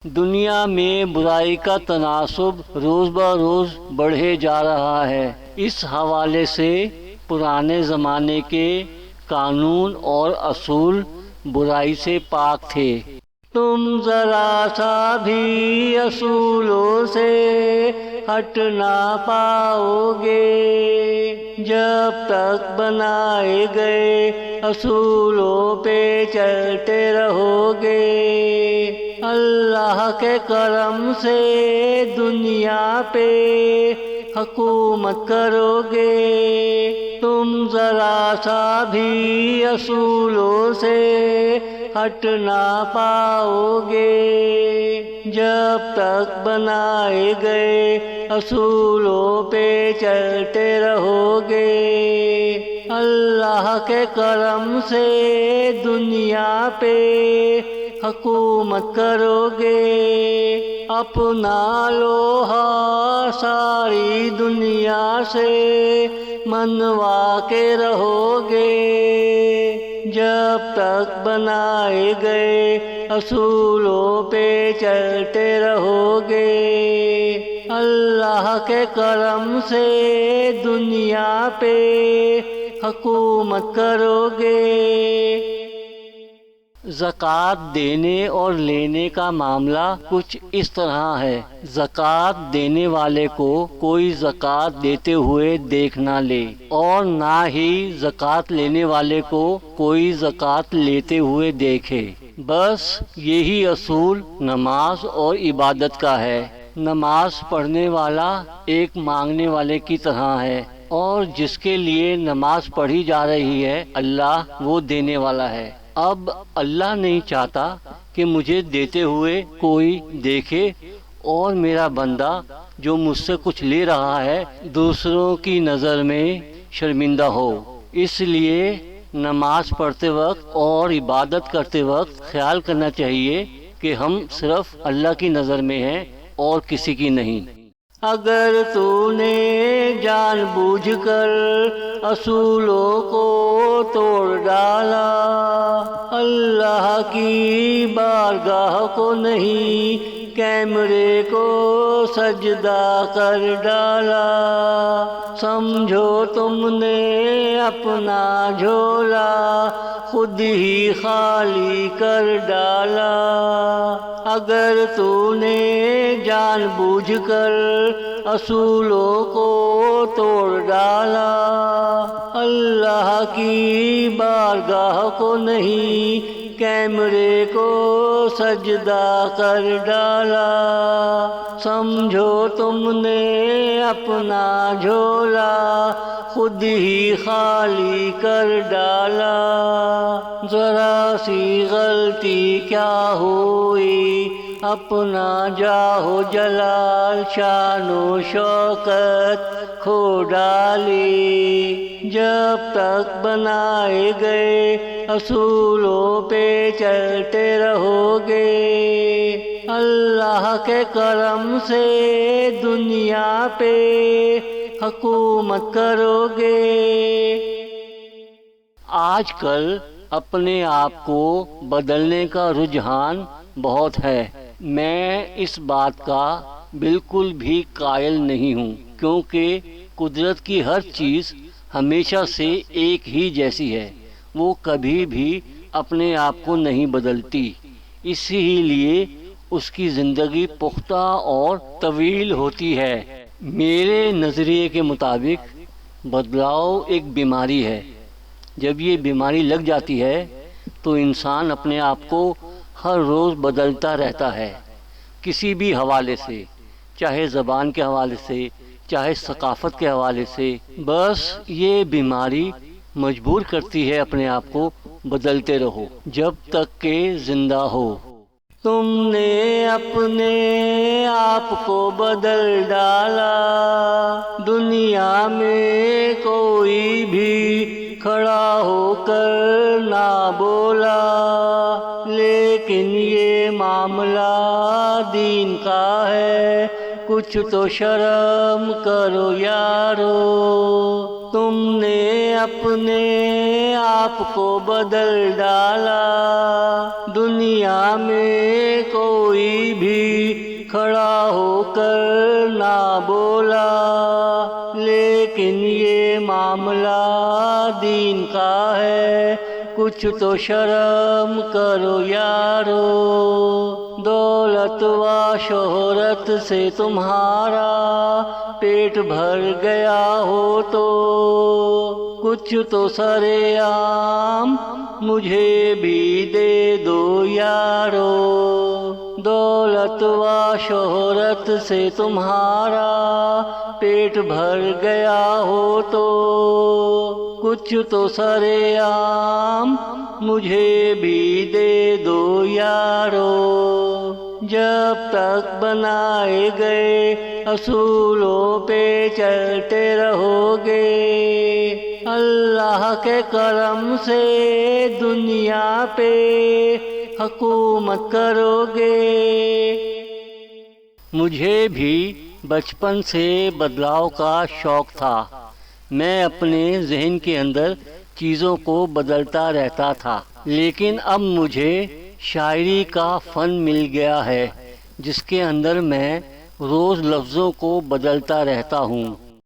دنیا میں برائی کا تناسب روز بروز بڑھے جا رہا ہے۔ اس حوالے سے پرانے زمانے کے قانون اور اصول برائی سے پاک تھے۔ تم ذرا سا بھی اصولوں سے ہٹ نہ پاؤ گے جب تک بنائے گئے اصولوں پہ چلتے رہو گے۔ اللہ کے کرم سے دنیا پہ حکومت کرو گے۔ تم ذرا سا بھی اصولوں سے ہٹ نہ پاؤ گے جب تک بنائے گئے اصولوں پہ چلتے رہو گے۔ اللہ کے کرم سے دنیا پہ حکومت کرو گے۔ اپنا لوہا ساری دنیا سے منوا کے رہو گے جب تک بنائے گئے اصولوں پہ چلتے رہو گے۔ اللہ کے کرم سے دنیا پہ حکومت کرو گے۔ زکوٰۃ دینے اور لینے کا معاملہ کچھ اس طرح ہے۔ زکوٰۃ دینے والے کو کوئی زکوٰۃ دیتے ہوئے دیکھ نہ لے اور نہ ہی زکوٰۃ لینے والے کو کوئی زکوٰۃ لیتے ہوئے دیکھے۔ بس یہی اصول نماز اور عبادت کا ہے۔ نماز پڑھنے والا ایک مانگنے والے کی طرح ہے، اور جس کے لیے نماز پڑھی جا رہی ہے اللہ وہ دینے والا ہے۔ اب اللہ نہیں چاہتا کہ مجھے دیتے ہوئے کوئی دیکھے اور میرا بندہ جو مجھ سے کچھ لے رہا ہے دوسروں کی نظر میں شرمندہ ہو۔ اس لیے نماز پڑھتے وقت اور عبادت کرتے وقت خیال کرنا چاہیے کہ ہم صرف اللہ کی نظر میں ہیں اور کسی کی نہیں۔ اگر تو نے جان بوجھ کر اصولوں کو توڑ ڈالا، اللہ کی بارگاہ کو نہیں کیمرے کو سجدہ کر ڈالا، سمجھو تم نے اپنا جھولا خود ہی خالی کر ڈالا۔ اگر تو نے جان بوجھ کر اصولوں کو توڑ ڈالا، اللہ کی بارگاہ کو نہیں کیمرے کو سجدہ کر ڈالا، سمجھو تم نے اپنا جھولا خود ہی خالی کر ڈالا۔ ذرا سی غلطی کیا ہوئی، اپنا جاہ جلال شان و شوکت کھو ڈالی۔ جب تک بنائے گئے اصولوں پہ چلتے رہو گے، اللہ کے کرم سے دنیا پہ حکومت کرو گے۔ آج کل اپنے آپ کو بدلنے کا رجحان بہت ہے۔ میں اس بات کا بالکل بھی قائل نہیں ہوں، کیونکہ قدرت کی ہر چیز ہمیشہ سے ایک ہی جیسی ہے، وہ کبھی بھی اپنے آپ کو نہیں بدلتی، اسی لیے اس کی زندگی پختہ اور طویل ہوتی ہے۔ میرے نظریے کے مطابق بدلاؤ ایک بیماری ہے۔ جب یہ بیماری لگ جاتی ہے تو انسان اپنے آپ کو ہر روز بدلتا رہتا ہے، کسی بھی حوالے سے، چاہے زبان کے حوالے سے، چاہے ثقافت کے حوالے سے۔ بس یہ بیماری مجبور کرتی ہے اپنے آپ کو بدلتے رہو جب تک کہ زندہ ہو۔ تم نے اپنے آپ کو بدل ڈالا، دنیا میں کوئی بھی کھڑا ہو کر نہ بولا، لیکن یہ معاملہ دین کا ہے، کچھ تو شرم کرو یارو۔ تم نے اپنے آپ کو بدل ڈالا، دنیا میں کوئی بھی کھڑا ہو کر نہ بولا، لیکن یہ معاملہ دین کا ہے، کچھ تو شرم کرو یارو، دولت و شہرت سے تمہارا پیٹ بھر گیا ہو تو کچھ تو سر عام مجھے بھی دے دو یارو، دولت و شہرت سے تمہارا پیٹ بھر گیا ہو تو کچھ تو سر عام مجھے بھی دے دو یارو، جب تک بنائے گئے اصولوں پہ چلتے رہو گے، اللہ کے کرم سے دنیا پہ حکومت کرو گے۔ مجھے بھی بچپن سے بدلاؤ کا شوق تھا، میں اپنے ذہن کے اندر چیزوں کو بدلتا رہتا تھا، لیکن اب مجھے شاعری کا فن مل گیا ہے جس کے اندر میں روز لفظوں کو بدلتا رہتا ہوں۔